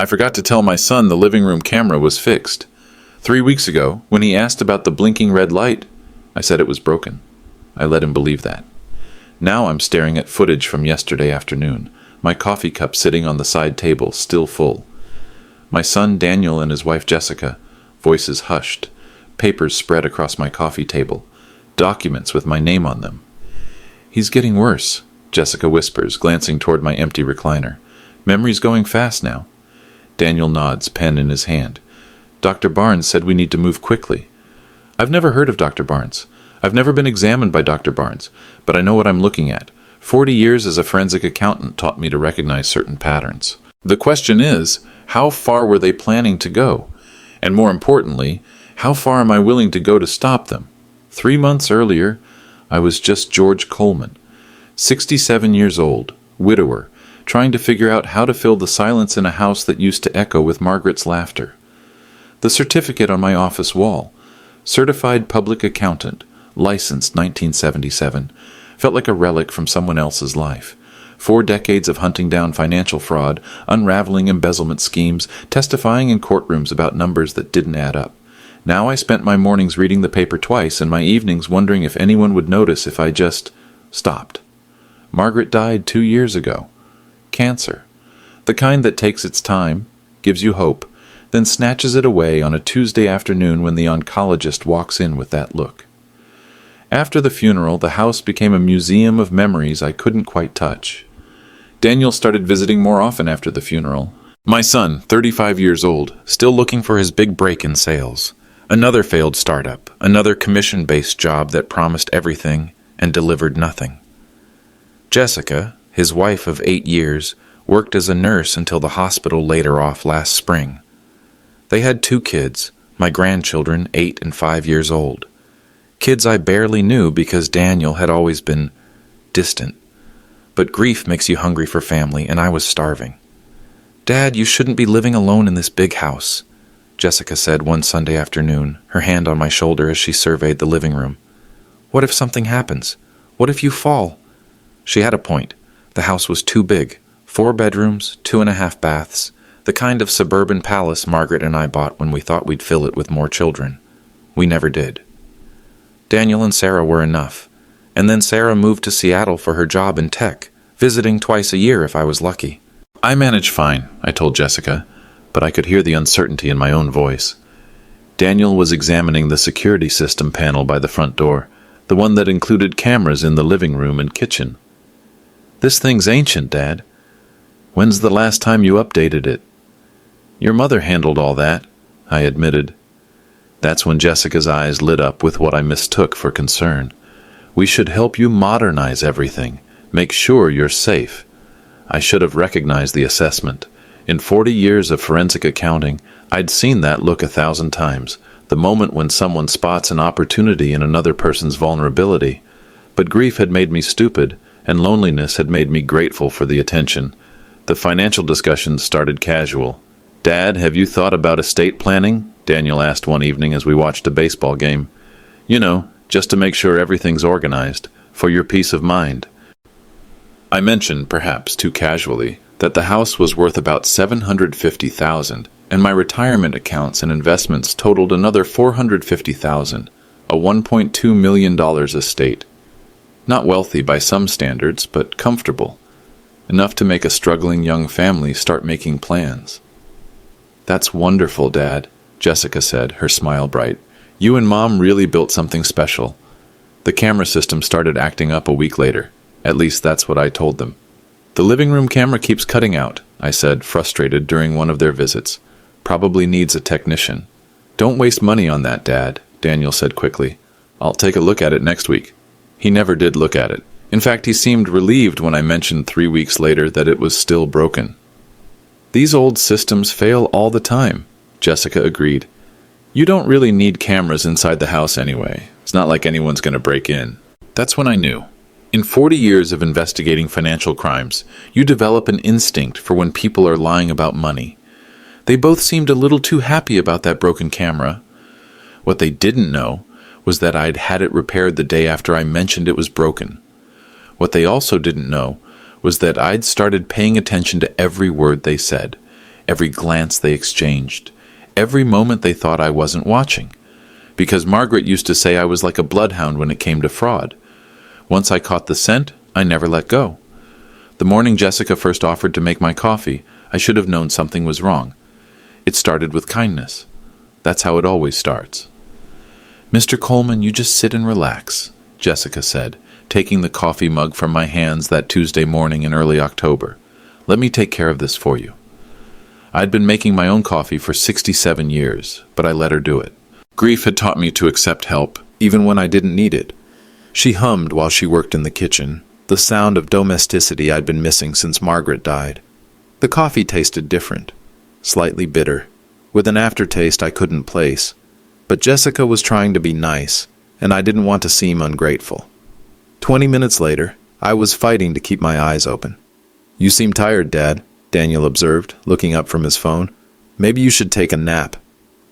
I forgot to tell my son the living room camera was fixed. 3 weeks ago, when he asked about the blinking red light, I said it was broken. I let him believe that. Now I'm staring at footage from yesterday afternoon, my coffee cup sitting on the side table, still full. My son Daniel and his wife Jessica, voices hushed, papers spread across my coffee table, documents with my name on them. He's getting worse, Jessica whispers, glancing toward my empty recliner. Memory's going fast now. Daniel nods, pen in his hand. Dr. Barnes said we need to move quickly. I've never heard of Dr. Barnes. I've never been examined by Dr. Barnes, but I know what I'm looking at. 40 years as a forensic accountant taught me to recognize certain patterns. The question is, how far were they planning to go? And more importantly, how far am I willing to go to stop them? 3 months earlier, I was just George Coleman, 67 years old, widower, trying to figure out how to fill the silence in a house that used to echo with Margaret's laughter. The certificate on my office wall, certified public accountant, licensed 1977, felt like a relic from someone else's life. 4 decades of hunting down financial fraud, unraveling embezzlement schemes, testifying in courtrooms about numbers that didn't add up. Now I spent my mornings reading the paper twice and my evenings wondering if anyone would notice if I just stopped. Margaret died 2 years ago. Cancer. The kind that takes its time, gives you hope, then snatches it away on a Tuesday afternoon when the oncologist walks in with that look. After the funeral, the house became a museum of memories I couldn't quite touch. Daniel started visiting more often after the funeral. My son, 35 years old, still looking for his big break in sales. Another failed startup, another commission-based job that promised everything and delivered nothing. Jessica, his wife of 8 years, worked as a nurse until the hospital laid her off last spring. They had 2 kids, my grandchildren 8 and 5 years old. Kids I barely knew because Daniel had always been distant. But grief makes you hungry for family, and I was starving. "Dad, you shouldn't be living alone in this big house," Jessica said one Sunday afternoon, her hand on my shoulder as she surveyed the living room. "What if something happens? What if you fall?" She had a point. The house was too big. 4 bedrooms, 2.5 baths, the kind of suburban palace Margaret and I bought when we thought we'd fill it with more children. We never did. Daniel and Sarah were enough, and then Sarah moved to Seattle for her job in tech, visiting twice a year if I was lucky. "I manage fine," I told Jessica, but I could hear the uncertainty in my own voice. Daniel was examining the security system panel by the front door, the one that included cameras in the living room and kitchen. "This thing's ancient, Dad. When's the last time you updated it?" "Your mother handled all that," I admitted. That's when Jessica's eyes lit up with what I mistook for concern. "We should help you modernize everything, make sure you're safe." I should have recognized the assessment. In 40 years of forensic accounting, I'd seen that look 1,000 times, the moment when someone spots an opportunity in another person's vulnerability. But grief had made me stupid, and loneliness had made me grateful for the attention. The financial discussions started casual. "Dad, have you thought about estate planning?" Daniel asked one evening as we watched a baseball game. "You know, just to make sure everything's organized, for your peace of mind." I mentioned, perhaps too casually, that the house was worth about $750,000, and my retirement accounts and investments totaled another $450,000, a $1.2 million estate. Not wealthy by some standards, but comfortable. Enough to make a struggling young family start making plans. "That's wonderful, Dad," Jessica said, her smile bright. "You and Mom really built something special." The camera system started acting up a week later. At least that's what I told them. "The living room camera keeps cutting out," I said, frustrated during one of their visits. "Probably needs a technician." "Don't waste money on that, Dad," Daniel said quickly. "I'll take a look at it next week." He never did look at it. In fact, he seemed relieved when I mentioned 3 weeks later that it was still broken. "These old systems fail all the time," Jessica agreed. "You don't really need cameras inside the house anyway. It's not like anyone's going to break in." That's when I knew. In 40 years of investigating financial crimes, you develop an instinct for when people are lying about money. They both seemed a little too happy about that broken camera. What they didn't know was that I'd had it repaired the day after I mentioned it was broken. What they also didn't know was that I'd started paying attention to every word they said, every glance they exchanged, every moment they thought I wasn't watching. Because Margaret used to say I was like a bloodhound when it came to fraud. Once I caught the scent, I never let go. The morning Jessica first offered to make my coffee, I should have known something was wrong. It started with kindness. That's how it always starts. "Mr. Coleman, you just sit and relax," Jessica said, taking the coffee mug from my hands that Tuesday morning in early October. "Let me take care of this for you." I'd been making my own coffee for 67 years, but I let her do it. Grief had taught me to accept help, even when I didn't need it. She hummed while she worked in the kitchen, the sound of domesticity I'd been missing since Margaret died. The coffee tasted different, slightly bitter, with an aftertaste I couldn't place. But Jessica was trying to be nice, and I didn't want to seem ungrateful. 20 minutes later, I was fighting to keep my eyes open. "You seem tired, Dad," Daniel observed, looking up from his phone. "Maybe you should take a nap."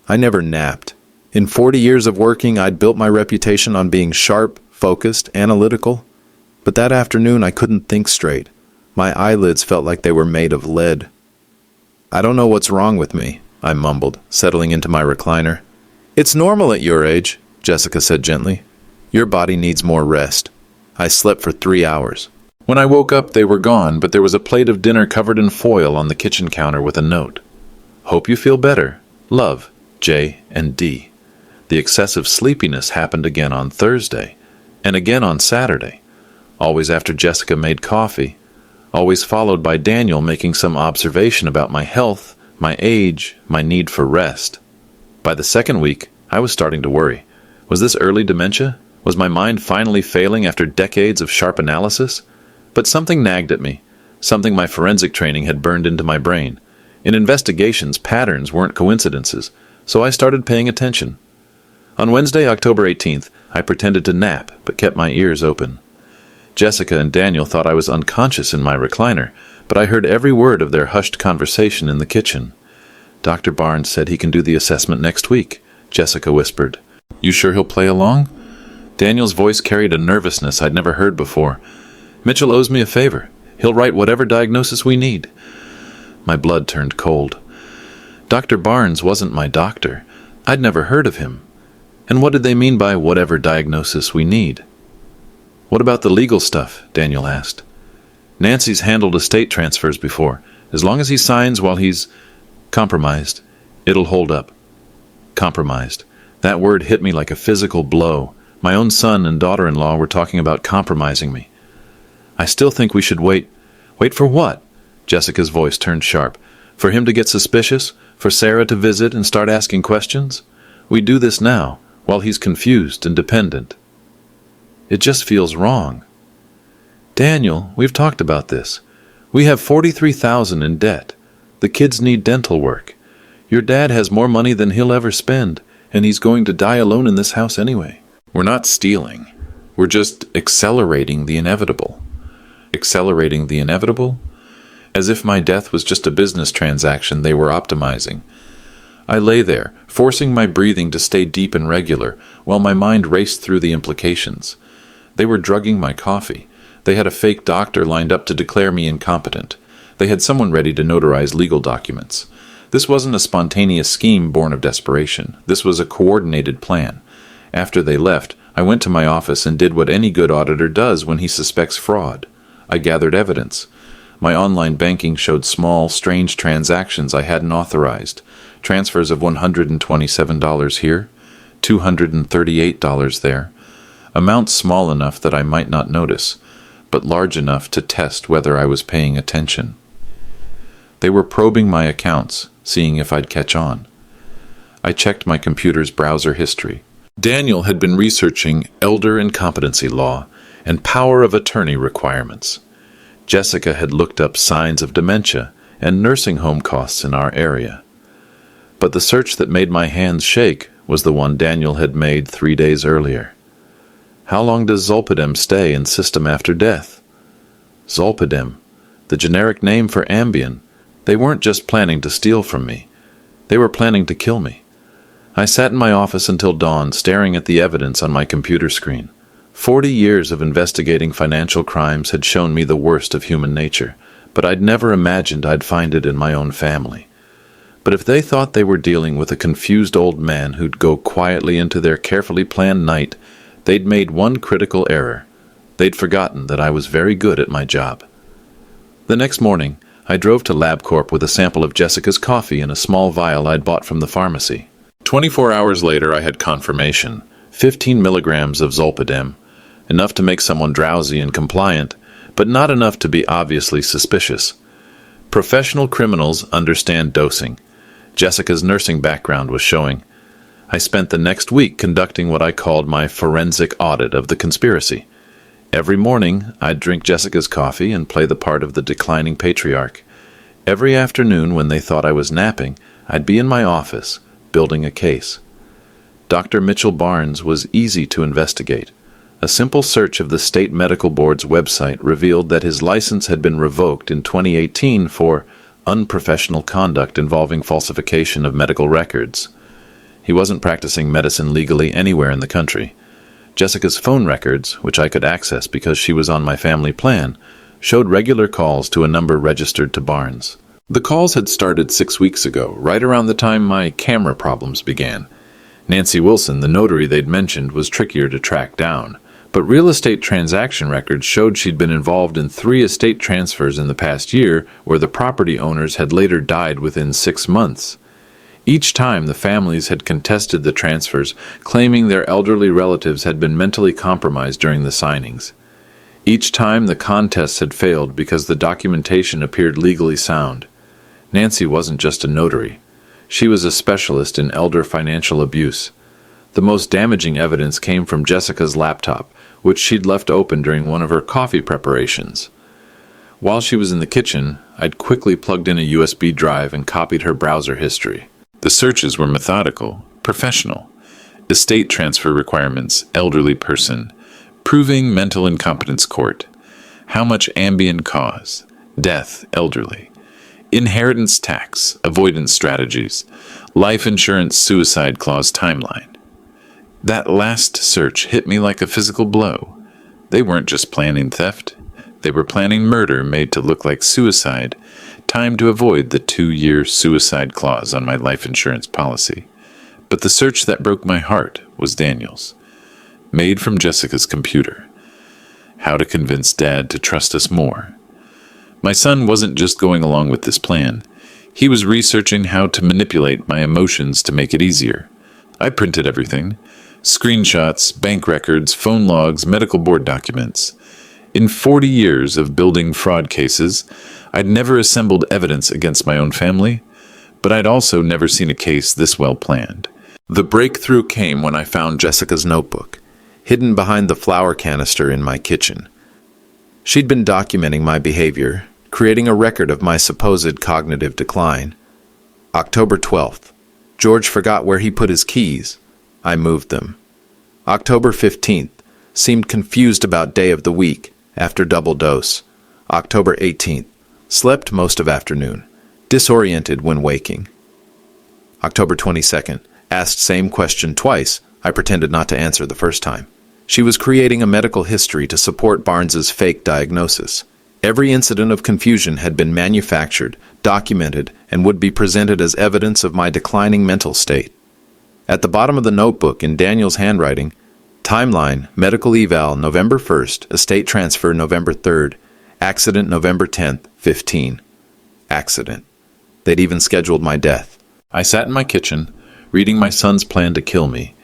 I never napped. In 40 years of working, I'd built my reputation on being sharp, focused, analytical. But that afternoon, I couldn't think straight. My eyelids felt like they were made of lead. "I don't know what's wrong with me," I mumbled, settling into my recliner. "It's normal at your age," Jessica said gently. "Your body needs more rest." I slept for 3 hours. When I woke up, they were gone, but there was a plate of dinner covered in foil on the kitchen counter with a note. "Hope you feel better. Love, J and D." The excessive sleepiness happened again on Thursday, and again on Saturday, always after Jessica made coffee, always followed by Daniel making some observation about my health, my age, my need for rest. By the second week, I was starting to worry. Was this early dementia? Was my mind finally failing after decades of sharp analysis? But something nagged at me, something my forensic training had burned into my brain. In investigations, patterns weren't coincidences, so I started paying attention. On Wednesday, October 18th, I pretended to nap, but kept my ears open. Jessica and Daniel thought I was unconscious in my recliner, but I heard every word of their hushed conversation in the kitchen. "Dr. Barnes said he can do the assessment next week," Jessica whispered. "You sure he'll play along?" Daniel's voice carried a nervousness I'd never heard before. "Mitchell owes me a favor. He'll write whatever diagnosis we need." My blood turned cold. Dr. Barnes wasn't my doctor. I'd never heard of him. And what did they mean by whatever diagnosis we need? "What about the legal stuff?" Daniel asked. "Nancy's handled estate transfers before. As long as he signs while he's compromised, it'll hold up." Compromised. That word hit me like a physical blow. My own son and daughter-in-law were talking about compromising me. "I still think we should wait." "Wait for what?" Jessica's voice turned sharp. "For him to get suspicious? For Sarah to visit and start asking questions? We do this now, while he's confused and dependent. It just feels wrong." "Daniel, we've talked about this. We have $43,000 in debt. The kids need dental work. Your dad has more money than he'll ever spend, and he's going to die alone in this house anyway." We're not stealing. We're just accelerating the inevitable. Accelerating the inevitable? As if my death was just a business transaction they were optimizing. I lay there, forcing my breathing to stay deep and regular, while my mind raced through the implications. They were drugging my coffee. They had a fake doctor lined up to declare me incompetent. They had someone ready to notarize legal documents. This wasn't a spontaneous scheme born of desperation. This was a coordinated plan. After they left, I went to my office and did what any good auditor does when he suspects fraud. I gathered evidence. My online banking showed small, strange transactions I hadn't authorized. Transfers of $127 here, $238 there. Amounts small enough that I might not notice, but large enough to test whether I was paying attention. They were probing my accounts, seeing if I'd catch on. I checked my computer's browser history. Daniel had been researching elder incompetency law and power of attorney requirements. Jessica had looked up signs of dementia and nursing home costs in our area. But the search that made my hands shake was the one Daniel had made 3 days earlier. How long does zolpidem stay in system after death? Zolpidem, the generic name for Ambien. They weren't just planning to steal from me. They were planning to kill me. I sat in my office until dawn, staring at the evidence on my computer screen. 40 years of investigating financial crimes had shown me the worst of human nature, but I'd never imagined I'd find it in my own family. But if they thought they were dealing with a confused old man who'd go quietly into their carefully planned night, they'd made one critical error. They'd forgotten that I was very good at my job. The next morning, I drove to LabCorp with a sample of Jessica's coffee in a small vial I'd bought from the pharmacy. 24 hours later, I had confirmation. 15 milligrams of zolpidem, enough to make someone drowsy and compliant, but not enough to be obviously suspicious. Professional criminals understand dosing. Jessica's nursing background was showing. I spent the next week conducting what I called my forensic audit of the conspiracy. Every morning, I'd drink Jessica's coffee and play the part of the declining patriarch. Every afternoon, when they thought I was napping, I'd be in my office, building a case. Dr. Mitchell Barnes was easy to investigate. A simple search of the State Medical Board's website revealed that his license had been revoked in 2018 for unprofessional conduct involving falsification of medical records. He wasn't practicing medicine legally anywhere in the country. Jessica's phone records, which I could access because she was on my family plan, showed regular calls to a number registered to Barnes. The calls had started 6 weeks ago, right around the time my camera problems began. Nancy Wilson, the notary they'd mentioned, was trickier to track down, but real estate transaction records showed she'd been involved in 3 estate transfers in the past year where the property owners had later died within 6 months. Each time the families had contested the transfers, claiming their elderly relatives had been mentally compromised during the signings. Each time the contests had failed because the documentation appeared legally sound. Nancy wasn't just a notary. She was a specialist in elder financial abuse. The most damaging evidence came from Jessica's laptop, which she'd left open during one of her coffee preparations. While she was in the kitchen, I'd quickly plugged in a USB drive and copied her browser history. The searches were methodical, professional. Estate transfer requirements, elderly person. Proving mental incompetence court. How much ambient cause. Death, elderly. Inheritance tax, avoidance strategies. Life insurance suicide clause timeline. That last search hit me like a physical blow. They weren't just planning theft. They were planning murder made to look like suicide, timed to avoid the 2-year suicide clause on my life insurance policy. But the search that broke my heart was Daniel's. Made from Jessica's computer. How to convince Dad to trust us more. My son wasn't just going along with this plan. He was researching how to manipulate my emotions to make it easier. I printed everything. Screenshots, bank records, phone logs, medical board documents. In 40 years of building fraud cases, I'd never assembled evidence against my own family, but I'd also never seen a case this well planned. The breakthrough came when I found Jessica's notebook, hidden behind the flour canister in my kitchen. She'd been documenting my behavior, creating a record of my supposed cognitive decline. October 12th. George forgot where he put his keys. I moved them. October 15th. Seemed confused about day of the week, after double dose. October 18th. Slept most of afternoon. Disoriented when waking. October 22nd. Asked same question twice. I pretended not to answer the first time. She was creating a medical history to support Barnes's fake diagnosis. Every incident of confusion had been manufactured, documented, and would be presented as evidence of my declining mental state. At the bottom of the notebook, in Daniel's handwriting, timeline, medical eval, November 1st, estate transfer, November 3rd, accident, November 10th, 15. Accident. They'd even scheduled my death. I sat in my kitchen, reading my son's plan to kill me,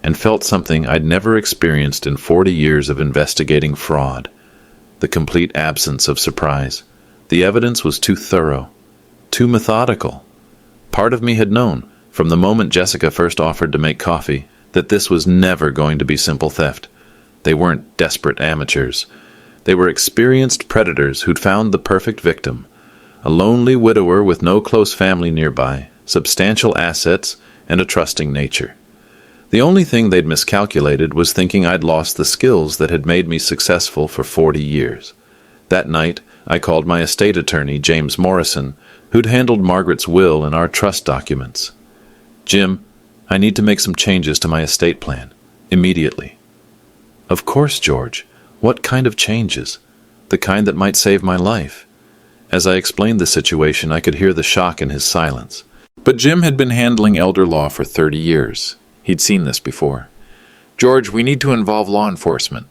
and felt something I'd never experienced in 40 years of investigating fraud. The complete absence of surprise. The evidence was too thorough, too methodical. Part of me had known, from the moment Jessica first offered to make coffee, that this was never going to be simple theft. They weren't desperate amateurs. They were experienced predators who'd found the perfect victim. A lonely widower with no close family nearby, substantial assets, and a trusting nature. The only thing they'd miscalculated was thinking I'd lost the skills that had made me successful for 40 years. That night, I called my estate attorney, James Morrison, who'd handled Margaret's will and our trust documents. "Jim, I need to make some changes to my estate plan. Immediately." "Of course, George. What kind of changes?" "The kind that might save my life." As I explained the situation, I could hear the shock in his silence. But Jim had been handling elder law for 30 years. He'd seen this before. "George, we need to involve law enforcement."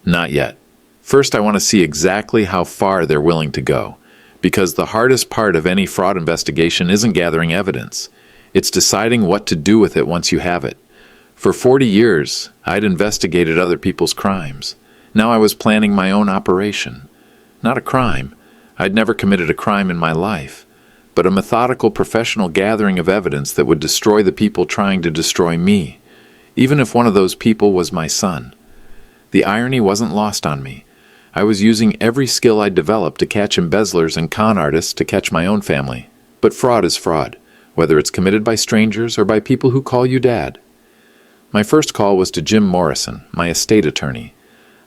"Not yet. First, I want to see exactly how far they're willing to go. Because the hardest part of any fraud investigation isn't gathering evidence. It's deciding what to do with it once you have it. For 40 years, I'd investigated other people's crimes. Now I was planning my own operation. Not a crime. I'd never committed a crime in my life, but a methodical professional gathering of evidence that would destroy the people trying to destroy me, even if one of those people was my son. The irony wasn't lost on me. I was using every skill I'd developed to catch embezzlers and con artists to catch my own family. But fraud is fraud, whether it's committed by strangers or by people who call you dad. My first call was to Jim Morrison, my estate attorney.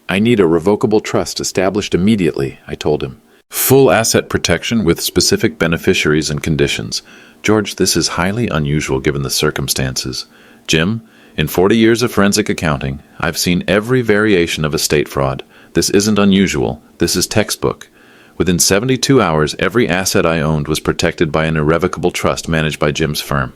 "I need a revocable trust established immediately," I told him. "Full asset protection with specific beneficiaries and conditions. George, this is highly unusual given the circumstances. Jim, in 40 years of forensic accounting, I've seen every variation of estate fraud. This isn't unusual. This is textbook. Within 72 hours, every asset I owned was protected by an irrevocable trust managed by Jim's firm.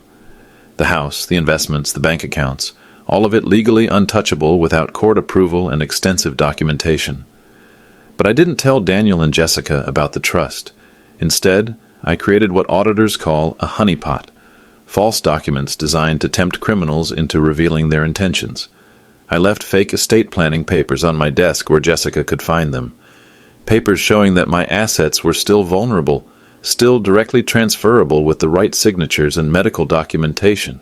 The house, the investments, the bank accounts, all of it legally untouchable without court approval and extensive documentation. But I didn't tell Daniel and Jessica about the trust. Instead, I created what auditors call a honeypot, false documents designed to tempt criminals into revealing their intentions. I left fake estate planning papers on my desk where Jessica could find them. Papers showing that my assets were still vulnerable, still directly transferable with the right signatures and medical documentation.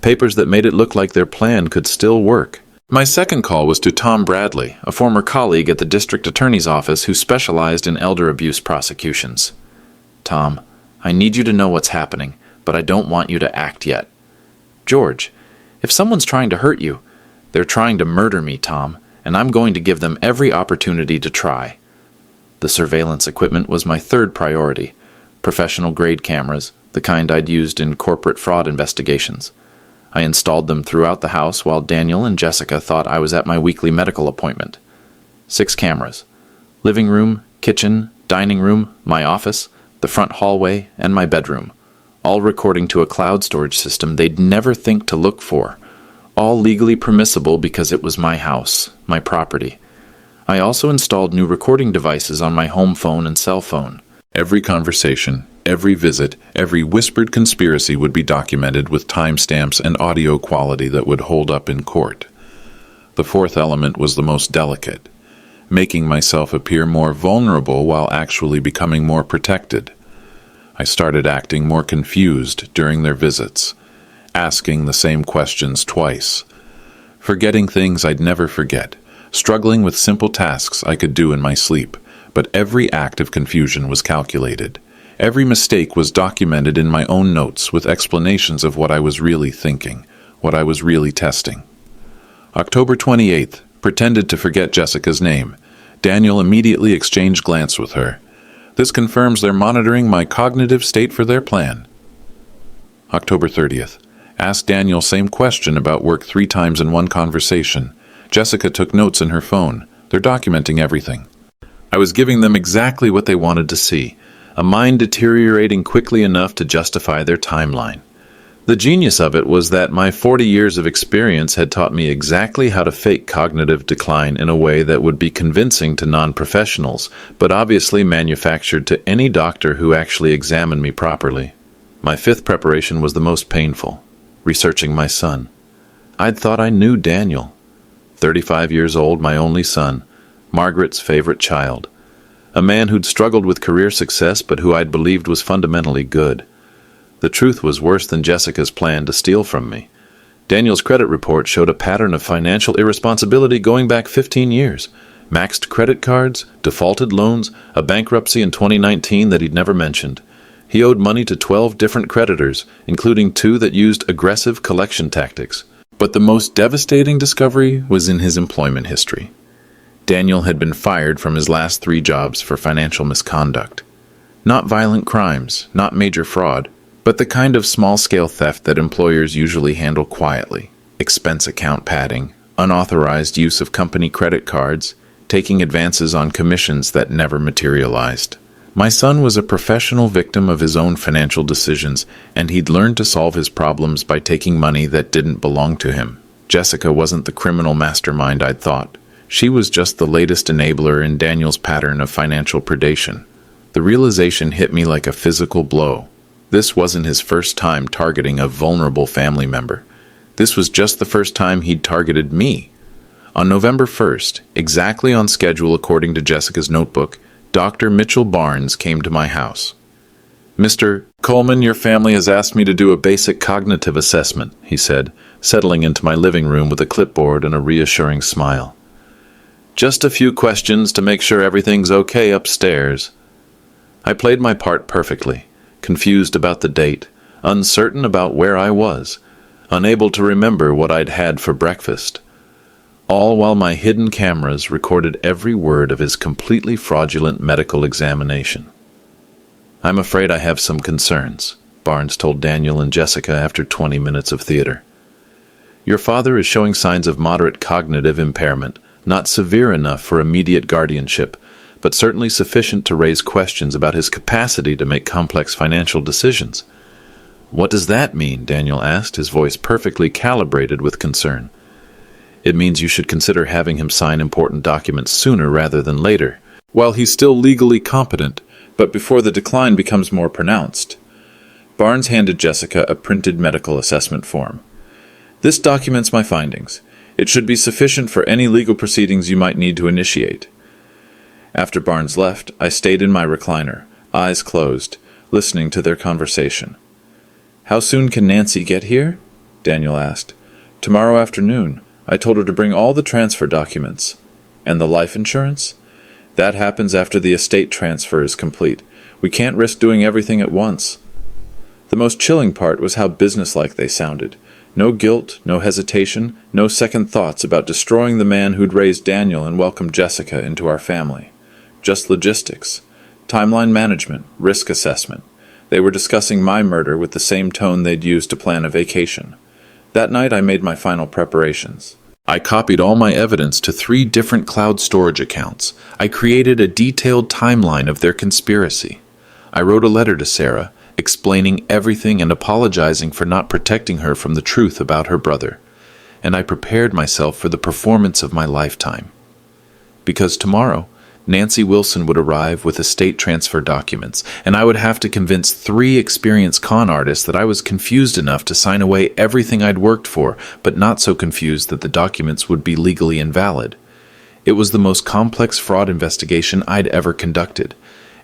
Papers that made it look like their plan could still work. My second call was to Tom Bradley, a former colleague at the district attorney's office who specialized in elder abuse prosecutions. "Tom, I need you to know what's happening, but I don't want you to act yet." "George, if someone's trying to hurt you, they're trying to murder me, Tom, and I'm going to give them every opportunity to try." The surveillance equipment was my third priority. Professional-grade cameras, the kind I'd used in corporate fraud investigations. I installed them throughout the house while Daniel and Jessica thought I was at my weekly medical appointment. 6 cameras. Living room, kitchen, dining room, my office, the front hallway, and my bedroom. All recording to a cloud storage system they'd never think to look for. All legally permissible because it was my house, my property. I also installed new recording devices on my home phone and cell phone. Every conversation, every visit, every whispered conspiracy would be documented with timestamps and audio quality that would hold up in court. The fourth element was the most delicate, making myself appear more vulnerable while actually becoming more protected. I started acting more confused during their visits, asking the same questions twice, forgetting things I'd never forget, struggling with simple tasks I could do in my sleep, but every act of confusion was calculated. Every mistake was documented in my own notes with explanations of what I was really thinking, what I was really testing. October 28th, pretended to forget Jessica's name. Daniel immediately exchanged glance with her. This confirms they're monitoring my cognitive state for their plan. October 30th, asked Daniel same question about work 3 times in one conversation. Jessica took notes in her phone. They're documenting everything. I was giving them exactly what they wanted to see, a mind deteriorating quickly enough to justify their timeline. The genius of it was that my 40 years of experience had taught me exactly how to fake cognitive decline in a way that would be convincing to non-professionals, but obviously manufactured to any doctor who actually examined me properly. My 5th preparation was the most painful, researching my son. I'd thought I knew Daniel. 35 years old, my only son, Margaret's favorite child. A man who'd struggled with career success but who I'd believed was fundamentally good. The truth was worse than Jessica's plan to steal from me. Daniel's credit report showed a pattern of financial irresponsibility going back 15 years. Maxed credit cards, defaulted loans, a bankruptcy in 2019 that he'd never mentioned. He owed money to 12 different creditors, including 2 that used aggressive collection tactics. But the most devastating discovery was in his employment history. Daniel had been fired from his last 3 jobs for financial misconduct. Not violent crimes, not major fraud, but the kind of small-scale theft that employers usually handle quietly. Expense account padding, unauthorized use of company credit cards, taking advances on commissions that never materialized. My son was a professional victim of his own financial decisions, and he'd learned to solve his problems by taking money that didn't belong to him. Jessica wasn't the criminal mastermind I'd thought. She was just the latest enabler in Daniel's pattern of financial predation. The realization hit me like a physical blow. This wasn't his first time targeting a vulnerable family member. This was just the first time he'd targeted me. On November 1st, exactly on schedule according to Jessica's notebook, Dr. Mitchell Barnes came to my house. "Mr. Coleman, your family has asked me to do a basic cognitive assessment," he said, settling into my living room with a clipboard and a reassuring smile. "Just a few questions to make sure everything's okay upstairs." I played my part perfectly, confused about the date, uncertain about where I was, unable to remember what I'd had for breakfast. All while my hidden cameras recorded every word of his completely fraudulent medical examination. "I'm afraid I have some concerns," Barnes told Daniel and Jessica after 20 minutes of theater. "Your father is showing signs of moderate cognitive impairment, not severe enough for immediate guardianship, but certainly sufficient to raise questions about his capacity to make complex financial decisions." "What does that mean?" Daniel asked, his voice perfectly calibrated with concern. "It means you should consider having him sign important documents sooner rather than later, while he's still legally competent, but before the decline becomes more pronounced." Barnes handed Jessica a printed medical assessment form. "This documents my findings. It should be sufficient for any legal proceedings you might need to initiate." After Barnes left, I stayed in my recliner, eyes closed, listening to their conversation. "How soon can Nancy get here?" Daniel asked. "Tomorrow afternoon. I told her to bring all the transfer documents." "And the life insurance?" "That happens after the estate transfer is complete. We can't risk doing everything at once." The most chilling part was how businesslike they sounded. No guilt, no hesitation, no second thoughts about destroying the man who'd raised Daniel and welcomed Jessica into our family. Just logistics, timeline management, risk assessment. They were discussing my murder with the same tone they'd used to plan a vacation. That night I made my final preparations. I copied all my evidence to 3 different cloud storage accounts. I created a detailed timeline of their conspiracy. I wrote a letter to Sarah, explaining everything and apologizing for not protecting her from the truth about her brother. And I prepared myself for the performance of my lifetime. Because tomorrow, Nancy Wilson would arrive with estate transfer documents, and I would have to convince 3 experienced con artists that I was confused enough to sign away everything I'd worked for, but not so confused that the documents would be legally invalid. It was the most complex fraud investigation I'd ever conducted,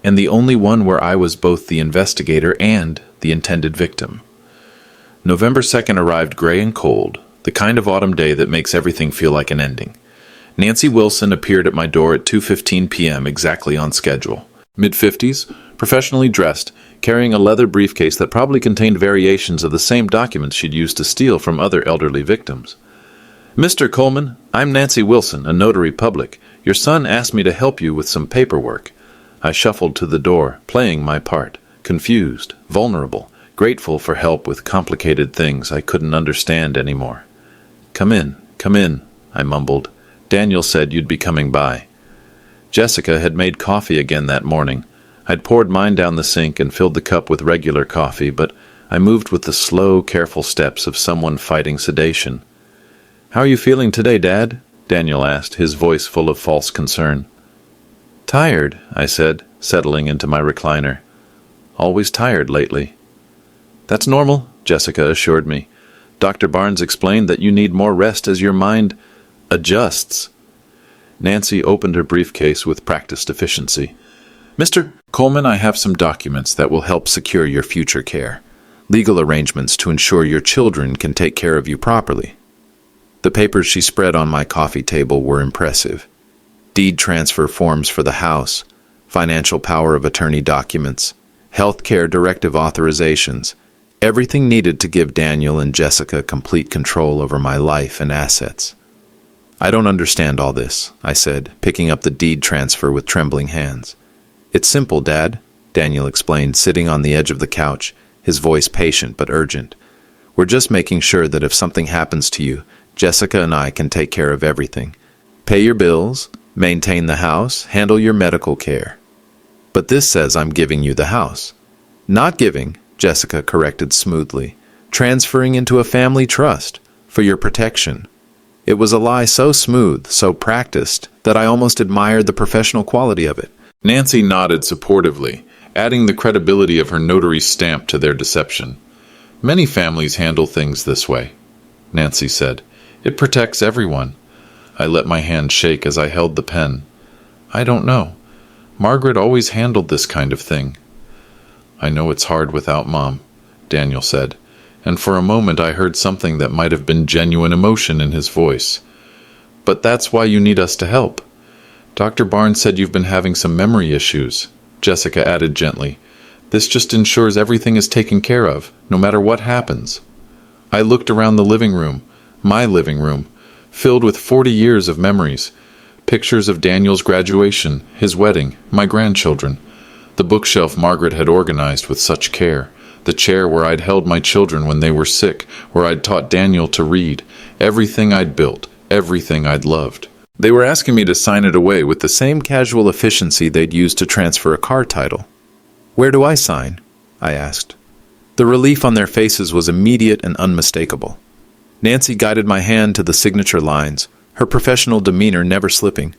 and the only one where I was both the investigator and the intended victim. November 2nd arrived gray and cold, the kind of autumn day that makes everything feel like an ending. Nancy Wilson appeared at my door at 2:15 p.m. exactly on schedule. Mid-50s, professionally dressed, carrying a leather briefcase that probably contained variations of the same documents she'd used to steal from other elderly victims. "Mr. Coleman, I'm Nancy Wilson, a notary public. Your son asked me to help you with some paperwork." I shuffled to the door, playing my part, confused, vulnerable, grateful for help with complicated things I couldn't understand anymore. Come in," I mumbled. "Daniel said you'd be coming by." Jessica had made coffee again that morning. I'd poured mine down the sink and filled the cup with regular coffee, but I moved with the slow, careful steps of someone fighting sedation. "How are you feeling today, Dad?" Daniel asked, his voice full of false concern. "Tired," I said, settling into my recliner. "Always tired lately." "That's normal," Jessica assured me. "Dr. Barnes explained that you need more rest as your mind adjusts." Nancy opened her briefcase with practiced efficiency. "Mr. Coleman, I have some documents that will help secure your future care. Legal arrangements to ensure your children can take care of you properly." The papers she spread on my coffee table were impressive. Deed transfer forms for the house, financial power of attorney documents, health care directive authorizations, everything needed to give Daniel and Jessica complete control over my life and assets. "I don't understand all this," I said, picking up the deed transfer with trembling hands. "It's simple, Dad," Daniel explained, sitting on the edge of the couch, his voice patient but urgent. "We're just making sure that if something happens to you, Jessica and I can take care of everything. Pay your bills, maintain the house, handle your medical care." But this says I'm giving you the house. Not giving, Jessica corrected smoothly. Transferring into a family trust, for your protection. It was a lie so smooth, so practiced, that I almost admired the professional quality of it. Nancy nodded supportively, adding the credibility of her notary's stamp to their deception. Many families handle things this way, Nancy said. It protects everyone. I let my hand shake as I held the pen. I don't know. Margaret always handled this kind of thing. I know it's hard without Mom, Daniel said, and for a moment I heard something that might have been genuine emotion in his voice. But that's why you need us to help. Dr. Barnes said you've been having some memory issues, Jessica added gently. This just ensures everything is taken care of, no matter what happens. I looked around the living room, my living room, filled with 40 years of memories. Pictures of Daniel's graduation, his wedding, my grandchildren. The bookshelf Margaret had organized with such care. The chair where I'd held my children when they were sick, where I'd taught Daniel to read. Everything I'd built, everything I'd loved. They were asking me to sign it away with the same casual efficiency they'd used to transfer a car title. Where do I sign? I asked. The relief on their faces was immediate and unmistakable. Nancy guided my hand to the signature lines, her professional demeanor never slipping.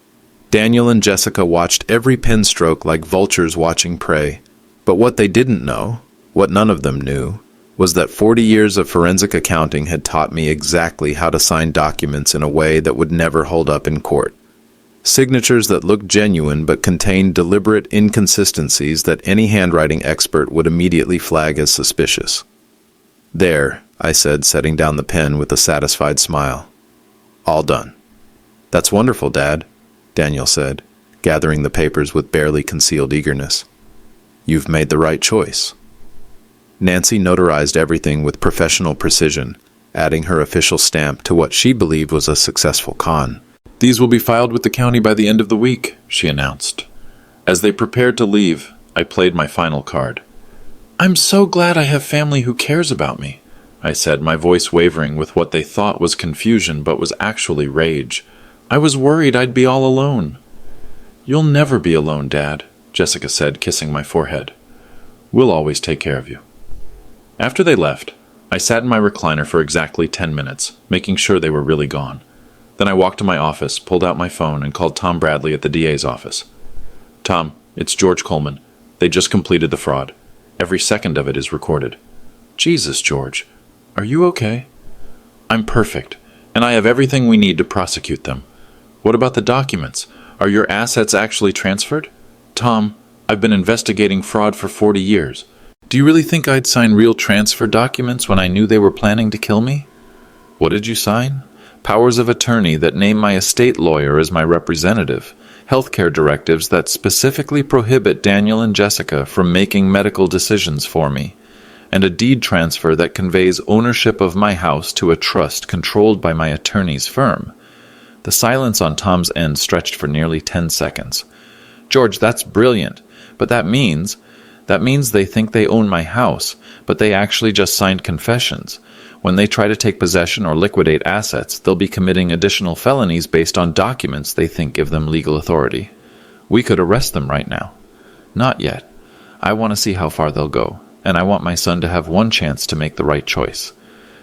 Daniel and Jessica watched every pen stroke like vultures watching prey. But what they didn't know, what none of them knew, was that 40 years of forensic accounting had taught me exactly how to sign documents in a way that would never hold up in court. Signatures that looked genuine but contained deliberate inconsistencies that any handwriting expert would immediately flag as suspicious. There, I said, setting down the pen with a satisfied smile. All done. That's wonderful, Dad, Daniel said, gathering the papers with barely concealed eagerness. You've made the right choice. Nancy notarized everything with professional precision, adding her official stamp to what she believed was a successful con. These will be filed with the county by the end of the week, she announced. As they prepared to leave, I played my final card. I'm so glad I have family who cares about me, I said, my voice wavering with what they thought was confusion but was actually rage. I was worried I'd be all alone. You'll never be alone, Dad, Jessica said, kissing my forehead. We'll always take care of you. After they left, I sat in my recliner for exactly 10 minutes, making sure they were really gone. Then I walked to my office, pulled out my phone, and called Tom Bradley at the DA's office. Tom, it's George Coleman. They just completed the fraud. Every second of it is recorded. Jesus, George, are you okay? I'm perfect, and I have everything we need to prosecute them. What about the documents? Are your assets actually transferred? Tom, I've been investigating fraud for 40 years. Do you really think I'd sign real transfer documents when I knew they were planning to kill me? What did you sign? Powers of attorney that name my estate lawyer as my representative, healthcare directives that specifically prohibit Daniel and Jessica from making medical decisions for me, and a deed transfer that conveys ownership of my house to a trust controlled by my attorney's firm. The silence on Tom's end stretched for nearly 10 seconds. George, that's brilliant, but that means they think they own my house, but they actually just signed confessions. When they try to take possession or liquidate assets, they'll be committing additional felonies based on documents they think give them legal authority. We could arrest them right now. Not yet. I want to see how far they'll go, and I want my son to have one chance to make the right choice.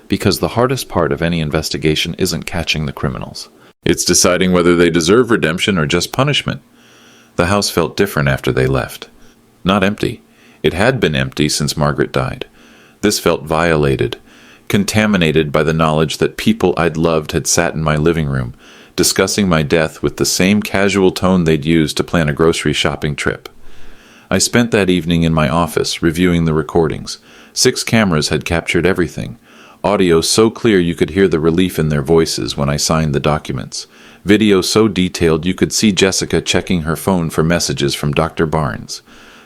Because the hardest part of any investigation isn't catching the criminals. It's deciding whether they deserve redemption or just punishment. The house felt different after they left. Not empty. It had been empty since Margaret died. This felt violated, contaminated by the knowledge that people I'd loved had sat in my living room, discussing my death with the same casual tone they'd used to plan a grocery shopping trip. I spent that evening in my office, reviewing the recordings. 6 cameras had captured everything. Audio so clear you could hear the relief in their voices when I signed the documents. Video so detailed you could see Jessica checking her phone for messages from Dr. Barnes.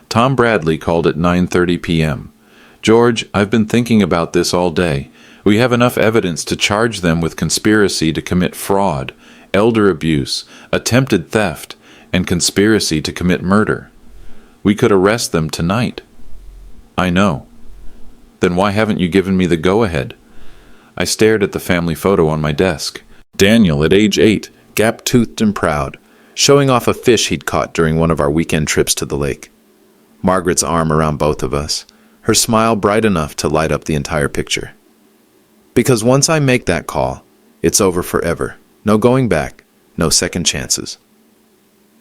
Tom Bradley called at 9:30 p.m. George, I've been thinking about this all day. We have enough evidence to charge them with conspiracy to commit fraud, elder abuse, attempted theft, and conspiracy to commit murder. We could arrest them tonight. I know. Then why haven't you given me the go-ahead? I stared at the family photo on my desk. Daniel, at age 8, gap-toothed and proud, showing off a fish he'd caught during one of our weekend trips to the lake. Margaret's arm around both of us, her smile bright enough to light up the entire picture. Because once I make that call, it's over forever. No going back, no second chances.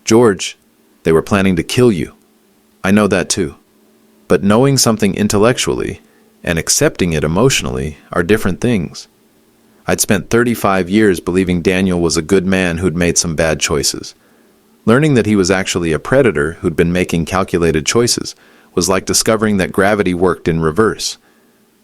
George, they were planning to kill you. I know that too. But knowing something intellectually and accepting it emotionally are different things. I'd spent 35 years believing Daniel was a good man who'd made some bad choices. Learning that he was actually a predator who'd been making calculated choices was like discovering that gravity worked in reverse.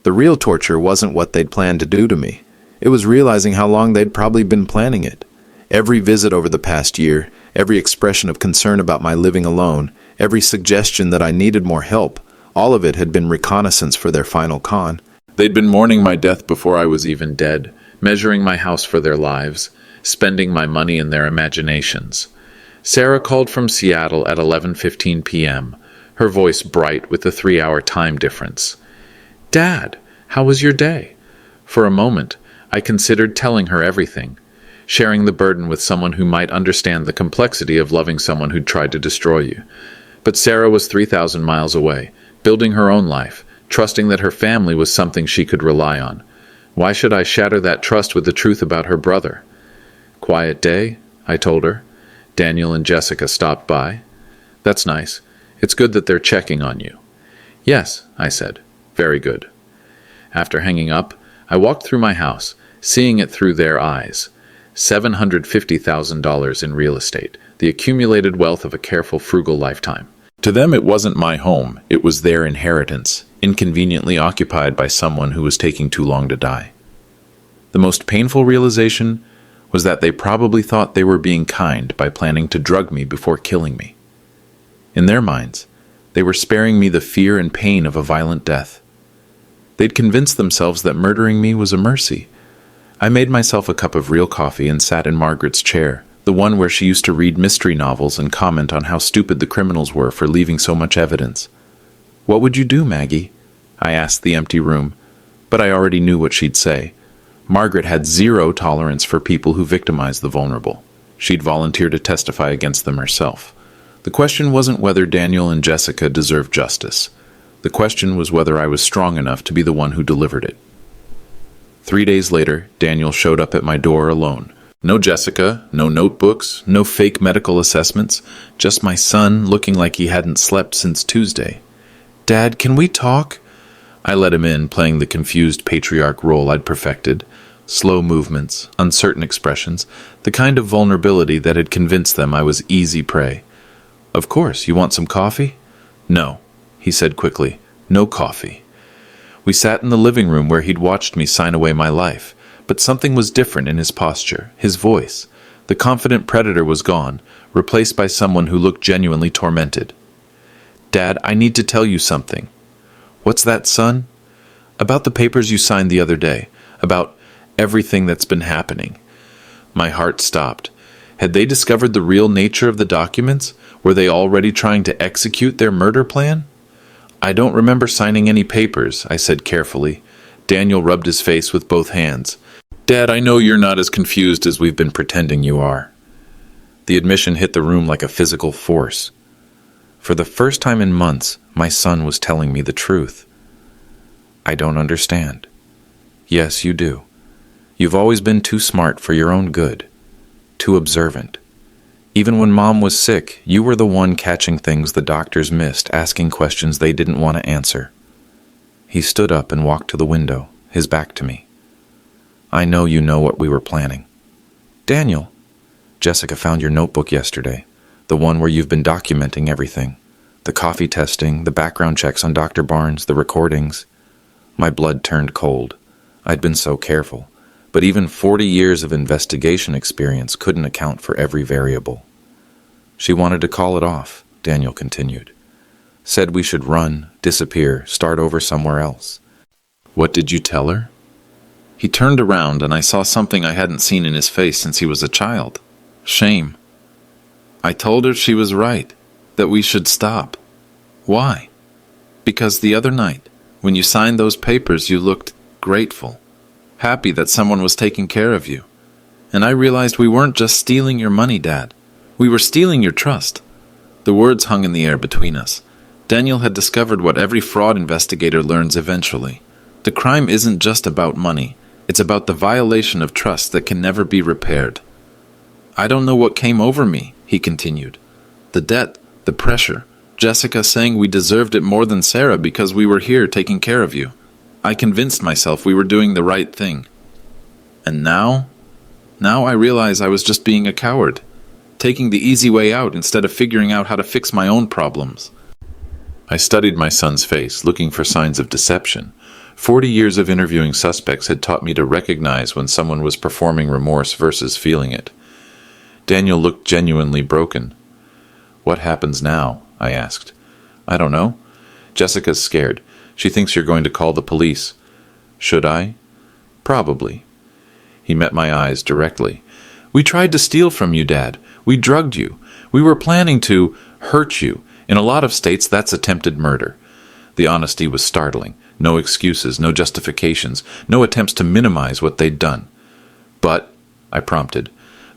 The real torture wasn't what they'd planned to do to me. It was realizing how long they'd probably been planning it. Every visit over the past year, every expression of concern about my living alone, every suggestion that I needed more help, all of it had been reconnaissance for their final con. They'd been mourning my death before I was even dead, measuring my house for their lives, spending my money in their imaginations. Sarah called from Seattle at 11:15 p.m., her voice bright with the 3-hour time difference. "Dad, how was your day?" For a moment, I considered telling her everything, sharing the burden with someone who might understand the complexity of loving someone who'd tried to destroy you. But Sarah was 3,000 miles away, building her own life, trusting that her family was something she could rely on. Why should I shatter that trust with the truth about her brother? "Quiet day," I told her. "Daniel and Jessica stopped by." "That's nice. It's good that they're checking on you." "Yes," I said. "Very good." After hanging up, I walked through my house, seeing it through their eyes. $750,000 in real estate, the accumulated wealth of a careful, frugal lifetime. To them, it wasn't my home. It was their inheritance, inconveniently occupied by someone who was taking too long to die. The most painful realization was that they probably thought they were being kind by planning to drug me before killing me. In their minds, they were sparing me the fear and pain of a violent death. They'd convinced themselves that murdering me was a mercy. I made myself a cup of real coffee and sat in Margaret's chair, the one where she used to read mystery novels and comment on how stupid the criminals were for leaving so much evidence. "What would you do, Maggie?" I asked the empty room, but I already knew what she'd say. Margaret had zero tolerance for people who victimize the vulnerable. She'd volunteer to testify against them herself. The question wasn't whether Daniel and Jessica deserved justice. The question was whether I was strong enough to be the one who delivered it. 3 days later, Daniel showed up at my door alone. No Jessica, no notebooks, no fake medical assessments, just my son looking like he hadn't slept since Tuesday. "Dad, can we talk?" I let him in, playing the confused patriarch role I'd perfected. Slow movements, uncertain expressions, the kind of vulnerability that had convinced them I was easy prey. "Of course, you want some coffee?" "No," he said quickly. "No coffee." We sat in the living room where he'd watched me sign away my life, but something was different in his posture, his voice. The confident predator was gone, replaced by someone who looked genuinely tormented. "Dad, I need to tell you something." "What's that, son?" "About the papers you signed the other day, about everything that's been happening." My heart stopped. Had they discovered the real nature of the documents? Were they already trying to execute their murder plan? "I don't remember signing any papers," I said carefully. Daniel rubbed his face with both hands. "Dad, I know you're not as confused as we've been pretending you are." The admission hit the room like a physical force. For the first time in months, my son was telling me the truth. "I don't understand." "Yes, you do. You've always been too smart for your own good, too observant. Even when Mom was sick, you were the one catching things the doctors missed, asking questions they didn't want to answer." He stood up and walked to the window, his back to me. "I know you know what we were planning." "Daniel, Jessica found your notebook yesterday, the one where you've been documenting everything. The coffee testing, the background checks on Dr. Barnes, the recordings." My blood turned cold. I'd been so careful, but even 40 years of investigation experience couldn't account for every variable. "She wanted to call it off," Daniel continued. "Said we should run, disappear, start over somewhere else." "What did you tell her?" He turned around and I saw something I hadn't seen in his face since he was a child. Shame. "I told her she was right, that we should stop." "Why?" "Because the other night, when you signed those papers, you looked grateful, happy that someone was taking care of you. And I realized we weren't just stealing your money, Dad. We were stealing your trust." The words hung in the air between us. Daniel had discovered what every fraud investigator learns eventually. The crime isn't just about money. It's about the violation of trust that can never be repaired. I don't know what came over me, he continued. The debt, the pressure, Jessica saying we deserved it more than Sarah because we were here taking care of you. I convinced myself we were doing the right thing. And now I realize I was just being a coward, taking the easy way out instead of figuring out how to fix my own problems. I studied my son's face, looking for signs of deception. 40 years of interviewing suspects had taught me to recognize when someone was performing remorse versus feeling it. Daniel looked genuinely broken. What happens now? I asked. I don't know. Jessica's scared. She thinks you're going to call the police. Should I? Probably. He met my eyes directly. We tried to steal from you, Dad. We drugged you. We were planning to hurt you. In a lot of states, that's attempted murder. The honesty was startling. No excuses, no justifications, no attempts to minimize what they'd done. But, I prompted,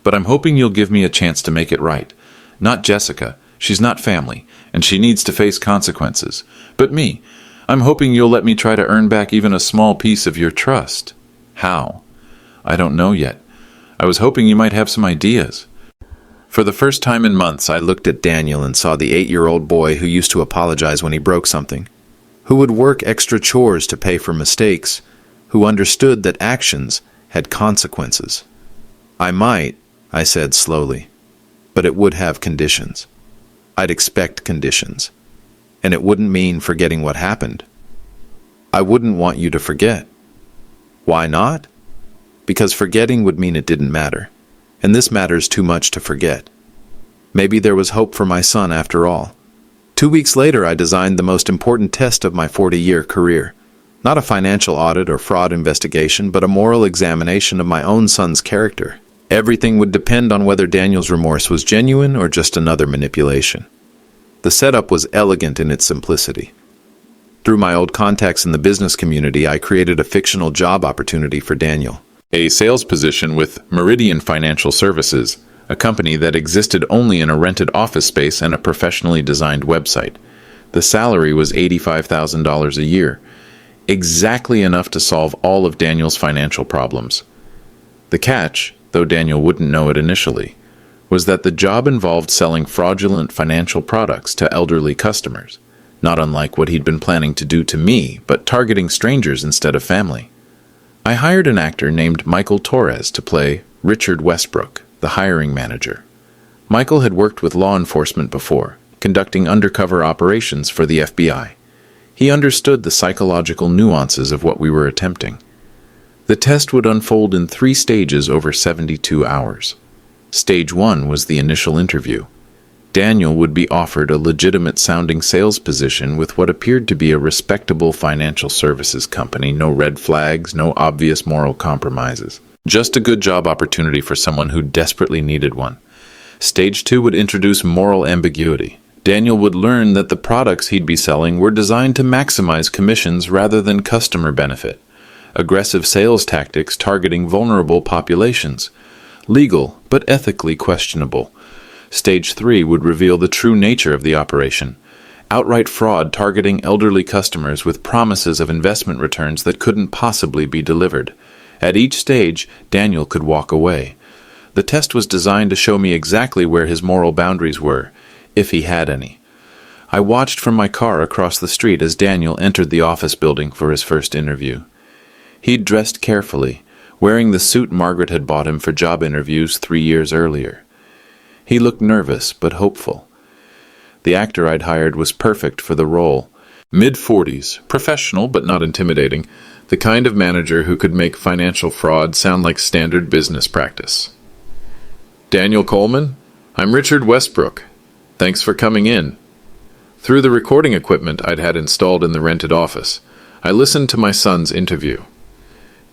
I'm hoping you'll give me a chance to make it right. Not Jessica. She's not family, and she needs to face consequences. But me. I'm hoping you'll let me try to earn back even a small piece of your trust. How? I don't know yet. I was hoping you might have some ideas. For the first time in months, I looked at Daniel and saw the 8-year-old boy who used to apologize when he broke something, who would work extra chores to pay for mistakes, who understood that actions had consequences. I might, I said slowly, but it would have conditions. I'd expect conditions, and it wouldn't mean forgetting what happened. I wouldn't want you to forget. Why not? Because forgetting would mean it didn't matter, and this matters too much to forget. Maybe there was hope for my son after all. 2 weeks later, I designed the most important test of my 40-year career. Not a financial audit or fraud investigation, but a moral examination of my own son's character. Everything would depend on whether Daniel's remorse was genuine or just another manipulation. The setup was elegant in its simplicity. Through my old contacts in the business community, I created a fictional job opportunity for Daniel. A sales position with Meridian Financial Services, a company that existed only in a rented office space and a professionally designed website. The salary was $85,000 a year, exactly enough to solve all of Daniel's financial problems. The catch, though Daniel wouldn't know it initially, was that the job involved selling fraudulent financial products to elderly customers, not unlike what he'd been planning to do to me, but targeting strangers instead of family. I hired an actor named Michael Torres to play Richard Westbrook, the hiring manager. Michael had worked with law enforcement before, conducting undercover operations for the FBI. He understood the psychological nuances of what we were attempting. The test would unfold in 3 stages over 72 hours. Stage 1 was the initial interview. Daniel would be offered a legitimate-sounding sales position with what appeared to be a respectable financial services company, no red flags, no obvious moral compromises. Just a good job opportunity for someone who desperately needed one. Stage 2 would introduce moral ambiguity. Daniel would learn that the products he'd be selling were designed to maximize commissions rather than customer benefit. Aggressive sales tactics targeting vulnerable populations. Legal, but ethically questionable. Stage 3 would reveal the true nature of the operation. Outright fraud targeting elderly customers with promises of investment returns that couldn't possibly be delivered. At each stage, Daniel could walk away. The test was designed to show me exactly where his moral boundaries were, if he had any. I watched from my car across the street as Daniel entered the office building for his first interview. He'd dressed carefully, wearing the suit Margaret had bought him for job interviews 3 years earlier. He looked nervous but hopeful. The actor I'd hired was perfect for the role. Mid-40s, professional but not intimidating, the kind of manager who could make financial fraud sound like standard business practice. Daniel Coleman, I'm Richard Westbrook. Thanks for coming in. Through the recording equipment I'd had installed in the rented office, I listened to my son's interview.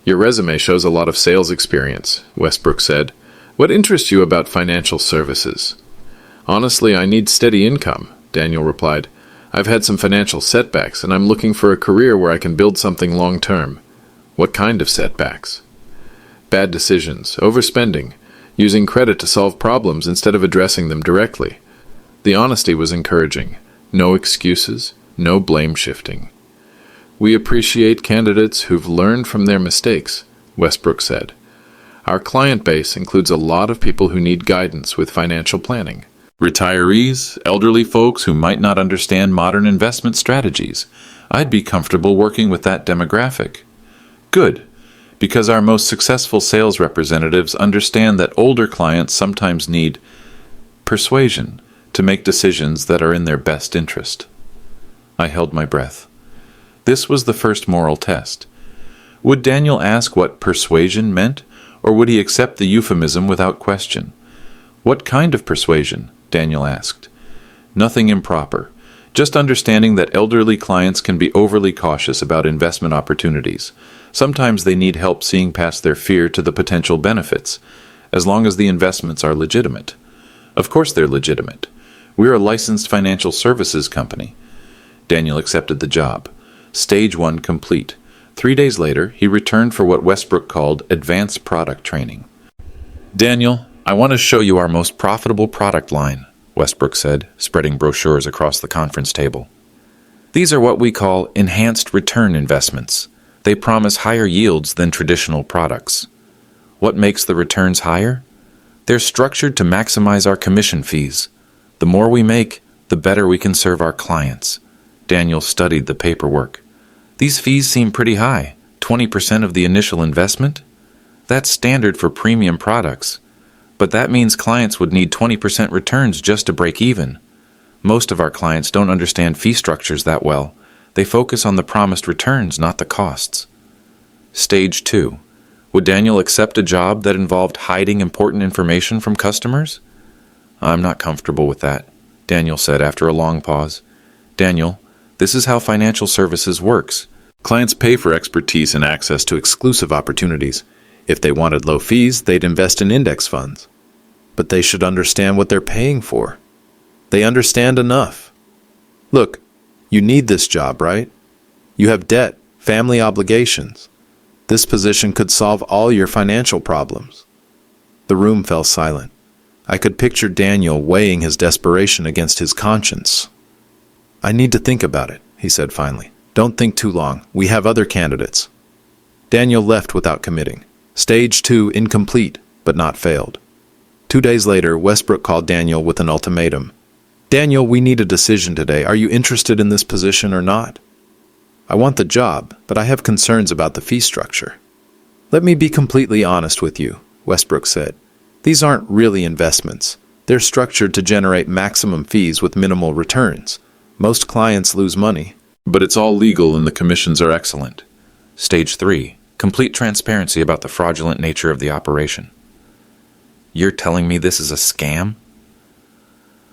Your resume shows a lot of sales experience, Westbrook said. What interests you about financial services? Honestly, I need steady income, Daniel replied. I've had some financial setbacks, and I'm looking for a career where I can build something long-term. What kind of setbacks? Bad decisions, overspending, using credit to solve problems instead of addressing them directly. The honesty was encouraging. No excuses, no blame shifting. We appreciate candidates who've learned from their mistakes, Westbrook said. Our client base includes a lot of people who need guidance with financial planning. Retirees, elderly folks who might not understand modern investment strategies. I'd be comfortable working with that demographic. Good, because our most successful sales representatives understand that older clients sometimes need persuasion to make decisions that are in their best interest. I held my breath. This was the first moral test. Would Daniel ask what persuasion meant, or would he accept the euphemism without question? What kind of persuasion? Daniel asked. Nothing improper, just understanding that elderly clients can be overly cautious about investment opportunities. Sometimes they need help seeing past their fear to the potential benefits, as long as the investments are legitimate. Of course they're legitimate. We're a licensed financial services company. Daniel accepted the job. Stage 1 complete. 3 days later, he returned for what Westbrook called advanced product training. Daniel, I want to show you our most profitable product line, Westbrook said, spreading brochures across the conference table. These are what we call enhanced return investments. They promise higher yields than traditional products. What makes the returns higher? They're structured to maximize our commission fees. The more we make, the better we can serve our clients. Daniel studied the paperwork. These fees seem pretty high, 20% of the initial investment? That's standard for premium products. But that means clients would need 20% returns just to break even. Most of our clients don't understand fee structures that well. They focus on the promised returns, not the costs. Stage 2. Would Daniel accept a job that involved hiding important information from customers? I'm not comfortable with that, Daniel said after a long pause. Daniel, this is how financial services works. Clients pay for expertise and access to exclusive opportunities. If they wanted low fees, they'd invest in index funds. But they should understand what they're paying for. They understand enough. Look, you need this job, right? You have debt, family obligations. This position could solve all your financial problems. The room fell silent. I could picture Daniel weighing his desperation against his conscience. I need to think about it, he said finally. Don't think too long. We have other candidates. Daniel left without committing. Stage 2 incomplete, but not failed. 2 days later, Westbrook called Daniel with an ultimatum. Daniel, we need a decision today. Are you interested in this position or not? I want the job, but I have concerns about the fee structure. Let me be completely honest with you, Westbrook said. These aren't really investments. They're structured to generate maximum fees with minimal returns. Most clients lose money. But it's all legal and the commissions are excellent. Stage 3. Complete transparency about the fraudulent nature of the operation. You're telling me this is a scam?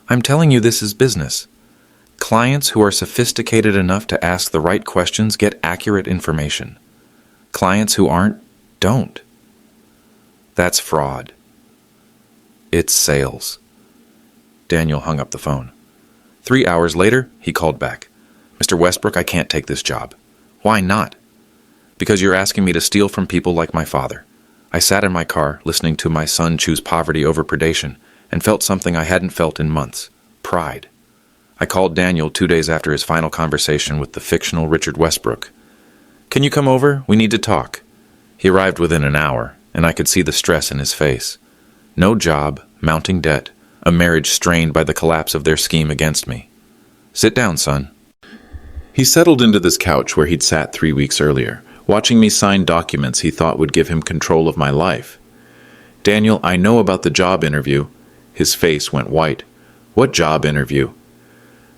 I'm telling you this is business. Clients who are sophisticated enough to ask the right questions get accurate information. Clients who aren't, don't. That's fraud. It's sales. Daniel hung up the phone. 3 hours later, he called back. Mr. Westbrook, I can't take this job. Why not? Because you're asking me to steal from people like my father. I sat in my car, listening to my son choose poverty over predation, and felt something I hadn't felt in months. Pride. I called Daniel 2 days after his final conversation with the fictional Richard Westbrook. Can you come over? We need to talk. He arrived within an hour, and I could see the stress in his face. No job, mounting debt, a marriage strained by the collapse of their scheme against me. Sit down, son. He settled into this couch where he'd sat 3 weeks earlier, watching me sign documents he thought would give him control of my life. Daniel, I know about the job interview. His face went white. What job interview?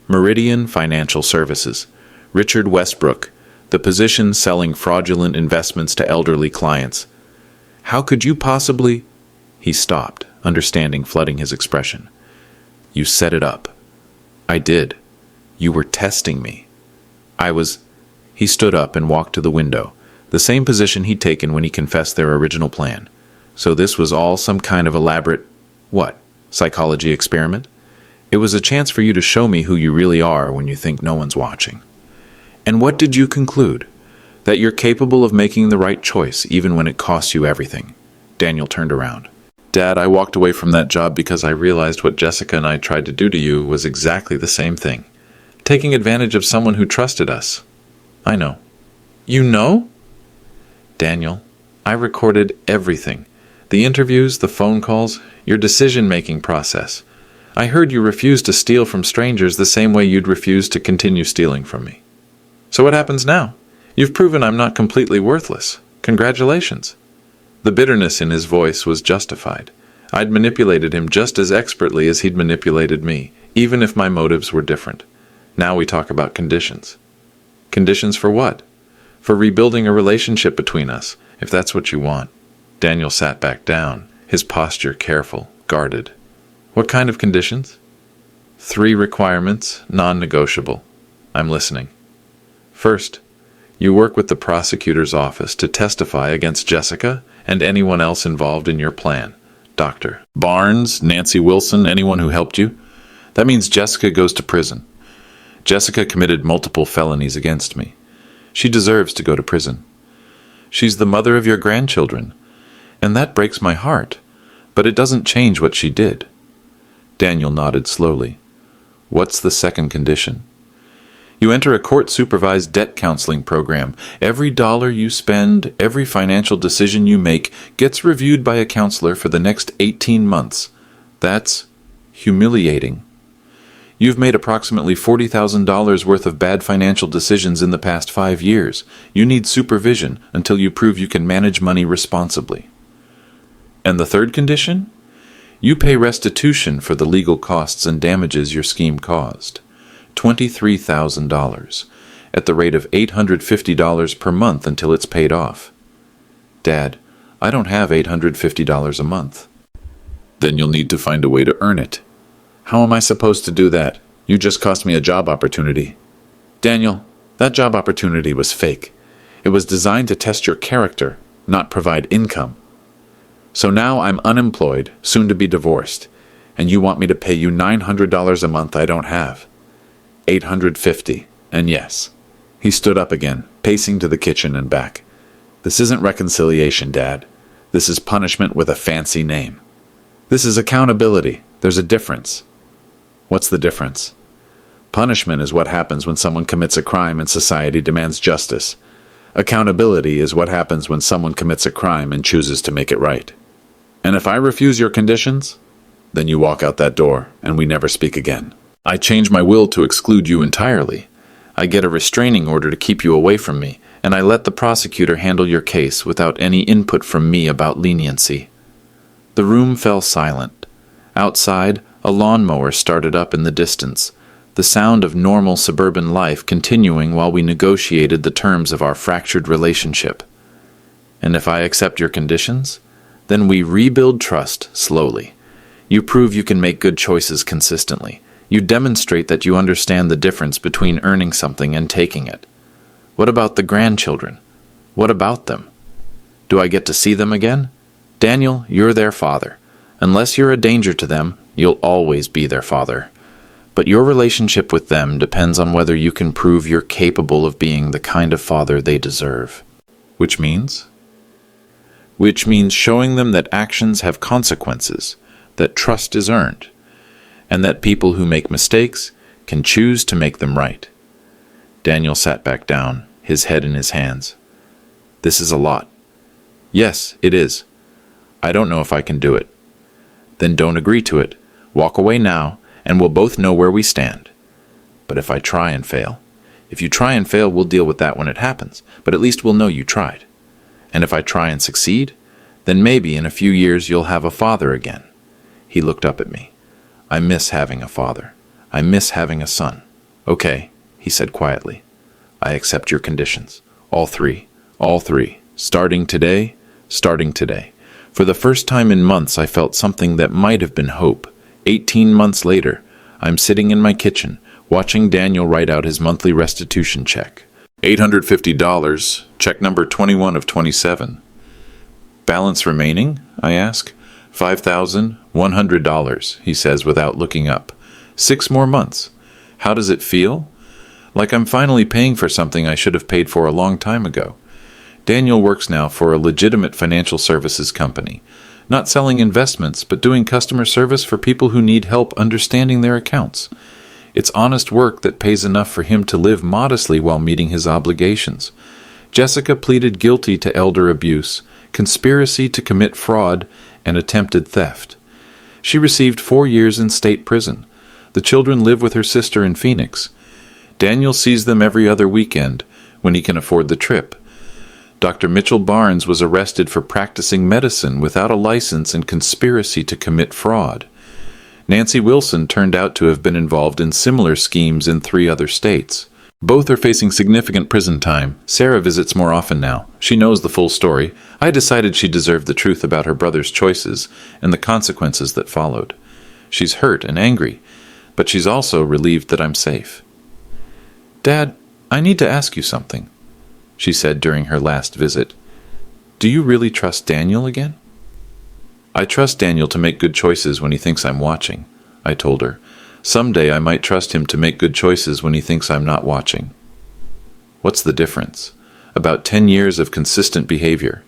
Meridian Financial Services. Richard Westbrook. The position selling fraudulent investments to elderly clients. How could you possibly... He stopped, understanding flooding his expression. You set it up. I did. You were testing me. I was... He stood up and walked to the window, the same position he'd taken when he confessed their original plan. So this was all some kind of elaborate... What? Psychology experiment? It was a chance for you to show me who you really are when you think no one's watching. And what did you conclude? That you're capable of making the right choice even when it costs you everything. Daniel turned around. Dad, I walked away from that job because I realized what Jessica and I tried to do to you was exactly the same thing. taking advantage of someone who trusted us. I know. You know? Daniel, I recorded everything. The interviews, the phone calls, your decision-making process. I heard you refused to steal from strangers the same way you'd refuse to continue stealing from me. So what happens now? You've proven I'm not completely worthless. Congratulations. The bitterness in his voice was justified. I'd manipulated him just as expertly as he'd manipulated me, even if my motives were different. Now we talk about conditions. Conditions for what? For rebuilding a relationship between us, if that's what you want. Daniel sat back down, his posture careful, guarded. What kind of conditions? 3 requirements, non-negotiable. I'm listening. First, you work with the prosecutor's office to testify against Jessica and anyone else involved in your plan. Dr. Barnes, Nancy Wilson, anyone who helped you. That means Jessica goes to prison. Jessica committed multiple felonies against me. She deserves to go to prison. She's the mother of your grandchildren, and that breaks my heart, but it doesn't change what she did. Daniel nodded slowly. What's the second condition? You enter a court-supervised debt counseling program. Every dollar you spend, every financial decision you make gets reviewed by a counselor for the next 18 months. That's humiliating. You've made approximately $40,000 worth of bad financial decisions in the past 5 years. You need supervision until you prove you can manage money responsibly. And the third condition? You pay restitution for the legal costs and damages your scheme caused. $23,000, at the rate of $850 per month until it's paid off. Dad, I don't have $850 a month. Then you'll need to find a way to earn it. How am I supposed to do that? You just cost me a job opportunity. Daniel, that job opportunity was fake. It was designed to test your character, not provide income. So now I'm unemployed, soon to be divorced, and you want me to pay you $900 a month I don't have. $850, and yes. He stood up again, pacing to the kitchen and back. This isn't reconciliation, Dad. This is punishment with a fancy name. This is accountability. There's a difference. What's the difference? Punishment is what happens when someone commits a crime and society demands justice. Accountability is what happens when someone commits a crime and chooses to make it right. And if I refuse your conditions, then you walk out that door and we never speak again. I change my will to exclude you entirely. I get a restraining order to keep you away from me, and I let the prosecutor handle your case without any input from me about leniency. The room fell silent. Outside, a lawnmower started up in the distance, the sound of normal suburban life continuing while we negotiated the terms of our fractured relationship. And if I accept your conditions, then we rebuild trust slowly. You prove you can make good choices consistently. You demonstrate that you understand the difference between earning something and taking it. What about the grandchildren? What about them? Do I get to see them again? Daniel, you're their father. Unless you're a danger to them, you'll always be their father. But your relationship with them depends on whether you can prove you're capable of being the kind of father they deserve. Which means showing them that actions have consequences, that trust is earned, and that people who make mistakes can choose to make them right. Daniel sat back down, his head in his hands. This is a lot. Yes, it is. I don't know if I can do it. Then don't agree to it. Walk away now, and we'll both know where we stand. But if I try and fail, if you try and fail, we'll deal with that when it happens, but at least we'll know you tried. And if I try and succeed, then maybe in a few years you'll have a father again. He looked up at me. I miss having a father. I miss having a son. Okay, he said quietly. I accept your conditions. All three. Starting today. For the first time in months, I felt something that might have been hope. 18 months later, I'm sitting in my kitchen, watching Daniel write out his monthly restitution check. $850, check number 21 of 27. Balance remaining? I ask. $5,100, he says without looking up. 6 more months. How does it feel? Like I'm finally paying for something I should have paid for a long time ago. Daniel works now for a legitimate financial services company, not selling investments, but doing customer service for people who need help understanding their accounts. It's honest work that pays enough for him to live modestly while meeting his obligations. Jessica pleaded guilty to elder abuse, conspiracy to commit fraud, and attempted theft. She received 4 years in state prison. The children live with her sister in Phoenix. Daniel sees them every other weekend, when he can afford the trip. Dr. Mitchell Barnes was arrested for practicing medicine without a license and conspiracy to commit fraud. Nancy Wilson turned out to have been involved in similar schemes in 3 other states. Both are facing significant prison time. Sarah visits more often now. She knows the full story. I decided she deserved the truth about her brother's choices and the consequences that followed. She's hurt and angry, but she's also relieved that I'm safe. "Dad, I need to ask you something," she said during her last visit. "Do you really trust Daniel again?" "I trust Daniel to make good choices when he thinks I'm watching," I told her. "Someday I might trust him to make good choices when he thinks I'm not watching." "What's the difference?" "About 10 years of consistent behavior.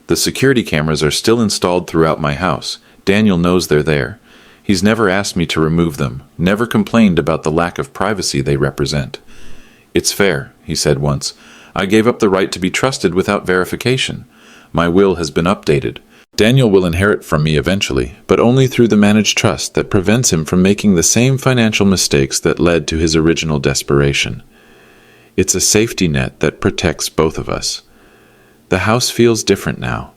The security cameras are still installed throughout my house. Daniel knows they're there. He's never asked me to remove them, never complained about the lack of privacy they represent. "It's fair," he said once. "I gave up the right to be trusted without verification. My will has been updated. Daniel will inherit from me eventually, but only through the managed trust that prevents him from making the same financial mistakes that led to his original desperation. It's a safety net that protects both of us. The house feels different now.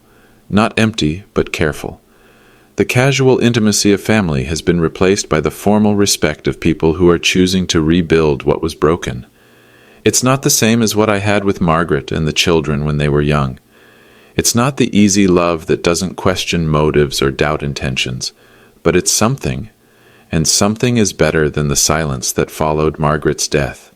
Not empty, but careful. The casual intimacy of family has been replaced by the formal respect of people who are choosing to rebuild what was broken. It's not the same as what I had with Margaret and the children when they were young. It's not the easy love that doesn't question motives or doubt intentions, but it's something, and something is better than the silence that followed Margaret's death.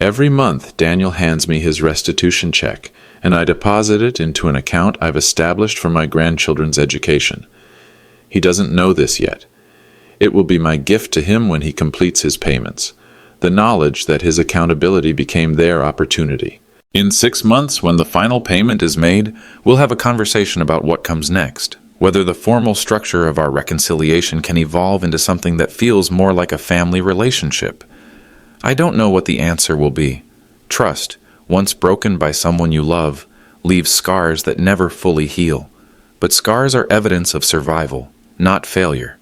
Every month, Daniel hands me his restitution check, and I deposit it into an account I've established for my grandchildren's education. He doesn't know this yet. It will be my gift to him when he completes his payments, the knowledge that his accountability became their opportunity. In 6 months, when the final payment is made, we'll have a conversation about what comes next, whether the formal structure of our reconciliation can evolve into something that feels more like a family relationship. I don't know what the answer will be. Trust, once broken by someone you love, leaves scars that never fully heal. But scars are evidence of survival, not failure.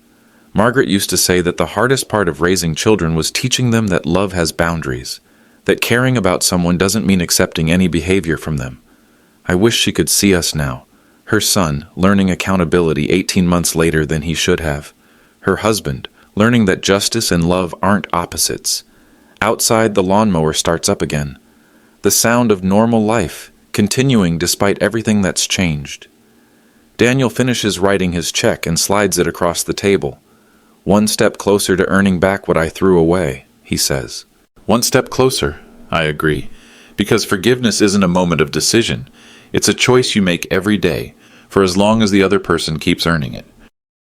Margaret used to say that the hardest part of raising children was teaching them that love has boundaries, that caring about someone doesn't mean accepting any behavior from them. I wish she could see us now. Her son, learning accountability 18 months later than he should have. Her husband, learning that justice and love aren't opposites. Outside, the lawnmower starts up again. The sound of normal life, continuing despite everything that's changed. Daniel finishes writing his check and slides it across the table. "One step closer to earning back what I threw away," he says. "One step closer," I agree, because forgiveness isn't a moment of decision. It's a choice you make every day, for as long as the other person keeps earning it.